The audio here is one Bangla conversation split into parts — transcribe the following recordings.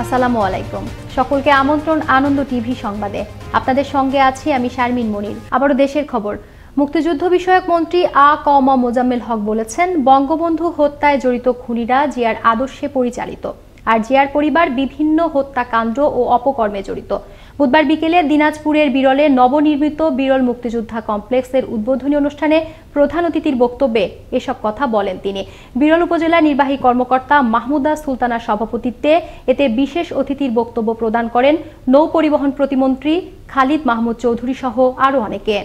আসসালামু আলাইকুম। সকলকে আমন্ত্রণ আনন্দ টিভি সংবাদে। আপনাদের সঙ্গে আছি আমি শারমিন মনির। আবারও দেশের খবর। মুক্তিযুদ্ধ বিষয়ক মন্ত্রী মোজাম্মেল হক বলেছেন, বঙ্গবন্ধু হত্যায় জড়িত খুনিরা জিয়ার আদর্শে পরিচালিত, আর জিয়ার পরিবার বিভিন্ন হত্যাকাণ্ড ও অপকর্মে জড়িত। বুধবার বিকেলে দিনাজপুরের বিরলে নবনির্মিত বিরল মুক্তিযোদ্ধা কমপ্লেক্সের উদ্বোধনী অনুষ্ঠানে প্রধান অতিথির বক্তব্যে এসব কথা বলেন তিনি। বিরল উপজেলা নির্বাহী কর্মকর্তা মাহমুদা সুলতানার সভাপতিত্বে এতে বিশেষ অতিথির বক্তব্য প্রদান করেন নৌ পরিবহন প্রতিমন্ত্রী খালিদ মাহমুদ চৌধুরী সহ আরও অনেকে।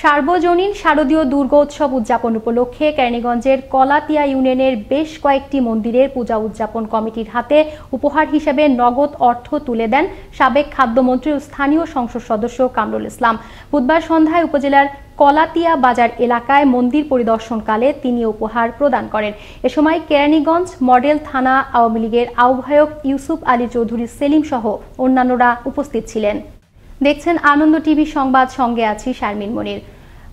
সার্বজনীন শারদীয় দুর্গোৎসব উদযাপন উপলক্ষে কেরানীগঞ্জের কলাতিয়া ইউনিয়নের বেশ কয়েকটি মন্দিরের পূজা উদযাপন কমিটির হাতে উপহার হিসেবে নগদ অর্থ তুলে দেন সাবেক খাদ্যমন্ত্রী ও স্থানীয় সংসদ সদস্য কামরুল ইসলাম। বুধবার সন্ধ্যায় উপজেলার কলাতিয়া বাজার এলাকায় মন্দির পরিদর্শনকালে তিনি উপহার প্রদান করেন। এ সময় কেরানীগঞ্জ মডেল থানা আওয়ামী লীগের আহ্বায়ক ইউসুফ আলী চৌধুরী সেলিম সহ অন্যান্যরা উপস্থিত ছিলেন। দেখছেন আনন্দ টিভি সংবাদ, সঙ্গে আছি শারমিন মনির।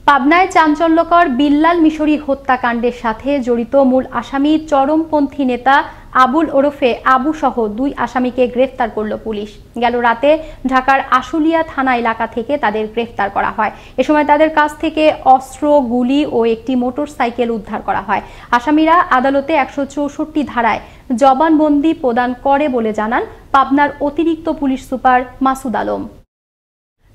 পাবনায় চাঞ্চল্যকর বিল্লাল মিশরি হত্যাকাণ্ডের সাথে জড়িত মূল আসামি চরমপন্থী নেতা আবুল ওরফে আবু সহ 2 আসামিকে গ্রেফতার করল পুলিশ। গেল রাতে ঢাকার আশুলিয়া থানা এলাকা থেকে তাদের গ্রেফতার করা হয়। এ সময় তাদের কাছ থেকে অস্ত্র, গুলি ও একটি মোটরসাইকেল উদ্ধার করা হয়। আসামিরা আদালতে 164 ধারায় জবানবন্দি প্রদান করে বলে জানান পাবনার অতিরিক্ত পুলিশ সুপার মাসুদ আলম।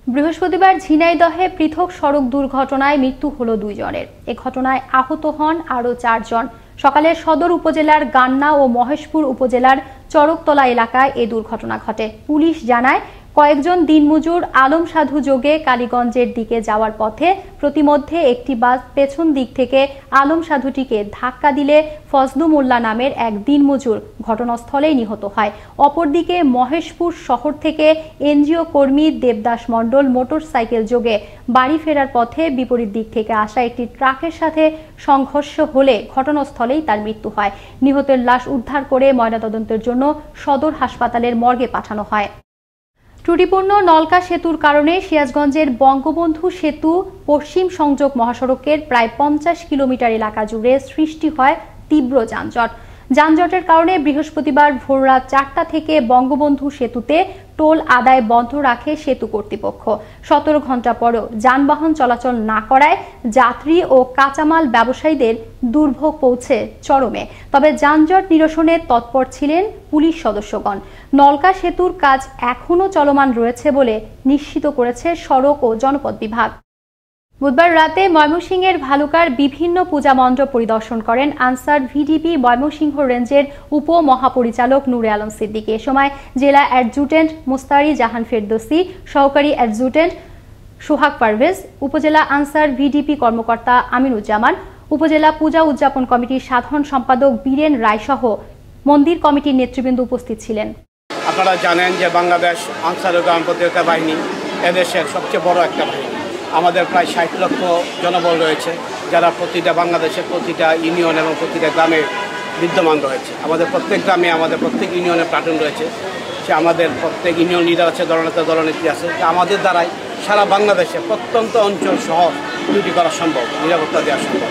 বৃহস্পতিবার ঝিনাইদহে পৃথক সড়ক দুর্ঘটনায় মৃত্যু হল 2 জনের। এ ঘটনায় আহত হন আরও 4 জন। সকালে সদর উপজেলার গান্না ও মহেশপুর উপজেলার চরকতলা এলাকায় এ দুর্ঘটনা ঘটে। পুলিশ জানায়, কয়েকজন দিনমজুর আলম সাধু যোগে কালীগঞ্জের দিকে যাওয়ার পথে প্রতিমধ্যে একটি বাস পেছন দিক থেকে আলম সাধুটিকে ধাক্কা দিলে ফজলু মোল্লা নামের এক দিনমজুর ঘটনাস্থলেই নিহত হয়। অপরদিকে মহেশপুর শহর থেকে এনজিও কর্মী দেবদাস মণ্ডল মোটরসাইকেল যোগে বাড়ি ফেরার পথে বিপরীত দিক থেকে আসা একটি ট্রাকের সাথে সংঘর্ষ হলে ঘটনাস্থলেই তার মৃত্যু হয়। নিহতের লাশ উদ্ধার করে ময়নাতদন্তের জন্য সদর হাসপাতালের মর্গে পাঠানো হয়। ত্রুটিপূর্ণ নলকা সেতুর কারণে সিরাজগঞ্জের বঙ্গবন্ধু সেতু পশ্চিম সংযোগ মহাসড়কের প্রায় 50 কিলোমিটার এলাকা জুড়ে সৃষ্টি হয় তীব্র যানজট। যানজটের কারণে বৃহস্পতিবার ভোররাত 4টা থেকে বঙ্গবন্ধু সেতুতে টোল আদায় বন্ধ রাখে সেতু কর্তৃপক্ষ। 17 ঘন্টা পরও যানবাহন চলাচল না করায় যাত্রী ও কাঁচামাল ব্যবসায়ীদের দুর্ভোগ পৌঁছে চরমে। তবে যানজট নিরসনে তৎপর ছিলেন পুলিশ সদস্যগণ। নলকা সেতুর কাজ এখনও চলমান রয়েছে বলে নিশ্চিত করেছে সড়ক ও জনপথ বিভাগ। বুধবার রাতে ময়মনসিংহের ভালুকার বিভিন্ন পূজা মণ্ডপ পরিদর্শন করেন আনসার ভিডিপি ময়মনসিংহ রেঞ্জের উপমহাপরিচালক নূরে আলম সিদ্দিকী। এ সময় জেলা অ্যাডজুটেন্ট মুস্তারি জাহান ফেরদৌসি, সহকারী অ্যাডজুটেন্ট সোহাগ পারভেজ, উপজেলা আনসার ভিডিপি কর্মকর্তা আমিনুজ্জামান, উপজেলা পূজা উদযাপন কমিটির সাধারণ সম্পাদক বীরেন রায় সহ মন্দির কমিটির নেতৃবৃন্দ উপস্থিত ছিলেন। আপনারা জানেন যে বাংলাদেশ আনসার গ্রাম প্রতিরক্ষা বাহিনী এদেশের সবচেয়ে বড় একটা বাহিনী। আমাদের প্রায় 60 লক্ষ জনবল রয়েছে, যারা প্রতিটা বাংলাদেশের প্রতিটা ইউনিয়ন এবং প্রতিটা গ্রামে বিদ্যমান রয়েছে। আমাদের প্রত্যেক গ্রামে, আমাদের প্রত্যেক ইউনিয়নে প্লাটুন রয়েছে। সে আমাদের প্রত্যেক ইউনিয়ন লিডার আছে, দলনেতা দলনেত্রী আছে। আমাদের দ্বারাই সারা বাংলাদেশে প্রত্যন্ত অঞ্চল সহ ডিউটি করা সম্ভব, নিরাপত্তা দেওয়া সম্ভব।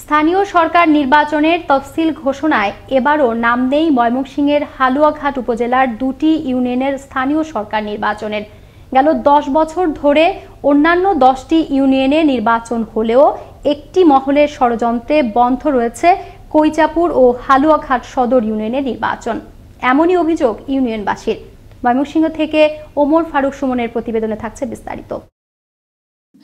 স্থানীয় সরকার নির্বাচনের তফসিল ঘোষণায় এবারও নাম নেই ময়মনসিংহের হালুয়াঘাট উপজেলার 2টি ইউনিয়নের স্থানীয় সরকার নির্বাচনের। গেল 10 বছর ধরে অন্যান্য 10টি ইউনিয়নে নির্বাচন হলেও একটি মহলের ষড়যন্ত্রে বন্ধ রয়েছে কৈচাপুর ও হালুয়াঘাট সদর ইউনিয়নের নির্বাচন। এমনই অভিযোগ ইউনিয়নবাসীর। ময়মনসিংহ থেকে ওমর ফারুক সুমনের প্রতিবেদনে থাকছে বিস্তারিত।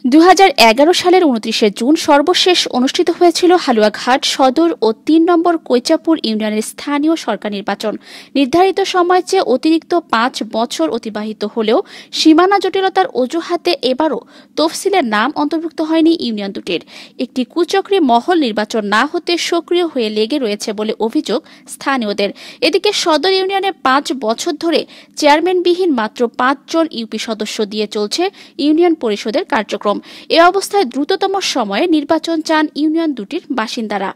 2011 সালের 29শে জুন সর্বশেষ অনুষ্ঠিত হয়েছিল হালুয়াঘাট সদর ও 3 নম্বর কৈচাপুর ইউনিয়নের স্থানীয় সরকার নির্বাচন। নির্ধারিত সময়ের চেয়ে অতিরিক্ত 5 বছর অতিবাহিত হলেও সীমানা জটিলতার অজুহাতে এবারও তফসিলের নাম অন্তর্ভুক্ত হয়নি ইউনিয়ন দুটির। একটি কুচক্রী মহল নির্বাচন না হতে সক্রিয় হয়ে লেগে রয়েছে বলে অভিযোগ স্থানীয়দের। এদিকে সদর ইউনিয়নে 5 বছর ধরে চেয়ারম্যানবিহীন মাত্র 5 জন ইউপি সদস্য দিয়ে চলছে ইউনিয়ন পরিষদের কার্যক্রম। এ অবস্থায় দ্রুততম সময়ে নির্বাচন চান ইউনিয়ন দুটির বাসিন্দারা।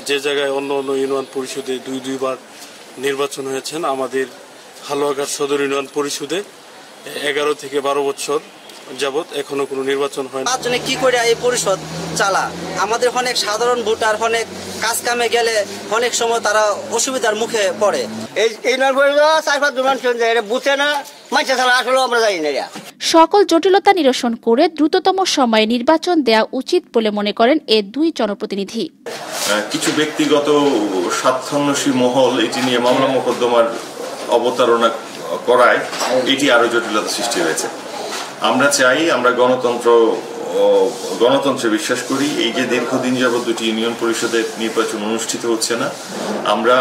যে জায়গায় অন্য অন্য ইউনিয়ন পরিষদে 2-2বার নির্বাচন হয়েছেন, আমাদের হালুয়াঘাট সদর ইউনিয়ন পরিষদে 11 থেকে 12 বছর যাবত এখনো কোনো নির্বাচন হয় না। জন্য কি করে এই পরিষদ চালা, আমাদের অনেক সাধারণ ভোটার অনেক কাজ কামে গেলে অনেক সময় তারা অসুবিধার মুখে পড়ে। সকল জটিলতা নিরসন করে দ্রুততম সময়ে নির্বাচন দেয়া উচিত বলে মনে করেন এ দুই জনপ্রতিনিধি। কিছু ব্যক্তিগত স্বার্থান্বেষী মহল এটি নিয়ে মামলা মোকদ্দমার অবতারণা করায় এটি আরো জটিলতা সৃষ্টি হয়েছে। আমরা চাই, আমরা গণতন্ত্রে বিশ্বাস করি। এই যে দীর্ঘদিন যাবত দুটি ইউনিয়ন পরিষদের নির্বাচন অনুষ্ঠিত হচ্ছে না, আমরা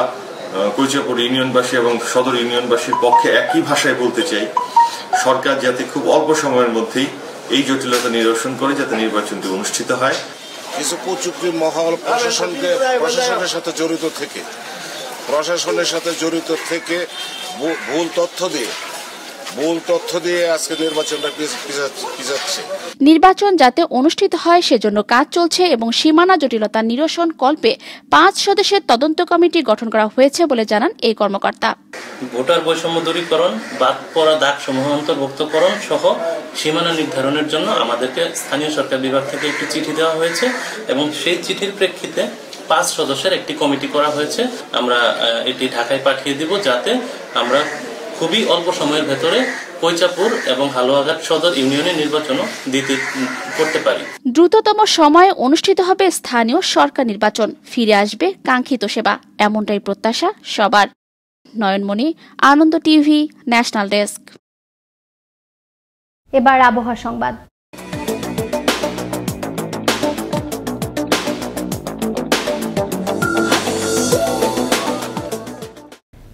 কৈচাপুর ইউনিয়নবাসী এবং সদর ইউনিয়নবাসীর পক্ষে একই ভাষায় বলতে চাই, সরকার যাতে খুব অল্প সময়ের মধ্যেই এই জটিলতা নিরসন করে যাতে নির্বাচনটি অনুষ্ঠিত হয়। কিছু কুচক্রী মহল প্রশাসনের সাথে জড়িত থেকে ভুল তথ্য দিয়ে আজকে নির্বাচনটা পিছাচ্ছে। নির্বাচন যাতে অনুষ্ঠিত হয় সেজন্য কাজ চলছে এবং সীমানা জটিলতা নিরসন কল্পে 5 সদস্যের তদন্ত কমিটি গঠন করা হয়েছে বলে জানান এই কর্মকর্তা। ভোটার বৈষম্য দূরীকরণ, বাদ পড়া দাগসমূহ অন্তর্ভুক্তকরণ সহ সীমানা নির্ধারণের জন্য আমাদেরকে স্থানীয় সরকার বিভাগ থেকে একটি চিঠি দেওয়া হয়েছে এবং সেই চিঠির প্রেক্ষিতে 5 সদস্যের একটি কমিটি করা হয়েছে। আমরা এটি ঢাকায় পাঠিয়ে দিব যাতে আমরা খুবই অল্প সময়ের ভেতরে কৈচাপুর এবং হালুয়াঘাট সদর ইউনিয়নের নির্বাচনও করতে পারি। দ্রুততম সময়ে অনুষ্ঠিত হবে স্থানীয় সরকার নির্বাচন, ফিরে আসবে কাঙ্ক্ষিত সেবা, এমনটাই প্রত্যাশা সবার। নয়নমণি, আনন্দ টিভি, ন্যাশনাল ডেস্ক। এবার আবহাওয়া সংবাদ।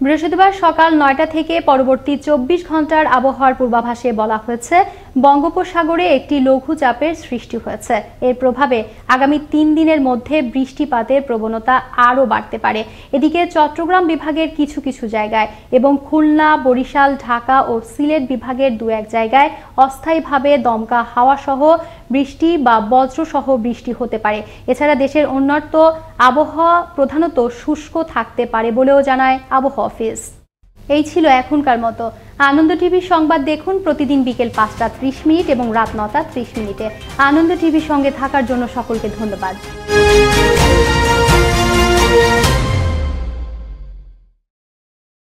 বৃহস্পতিবার সকাল 9টা থেকে পরবর্তী 24 ঘন্টার আবহাওয়ার পূর্বাভাসে বলা হয়েছে বঙ্গোপসাগরে একটি লঘুচাপের সৃষ্টি হয়েছে। এর প্রভাবে আগামী 3 দিনের মধ্যে বৃষ্টিপাতের প্রবণতা আরও বাড়তে পারে। এদিকে চট্টগ্রাম বিভাগের কিছু কিছু জায়গায় এবং খুলনা, বরিশাল, ঢাকা ও সিলেট বিভাগের 2-1 জায়গায় অস্থায়ীভাবে দমকা হাওয়া সহ বৃষ্টি বা বজ্রসহ বৃষ্টি হতে পারে। এছাড়া দেশের অন্যত্র আবহাওয়া প্রধানত শুষ্ক থাকতে পারে বলেও জানায় আবহাওয়া অফিস। এই ছিল এখনকার মতো। আনন্দ টিভি সংবাদ দেখুন প্রতিদিন বিকেল 5টা30 এবং রাত 9টা30। আনন্দ টিভির সঙ্গে থাকার জন্য সকলকে ধন্যবাদ।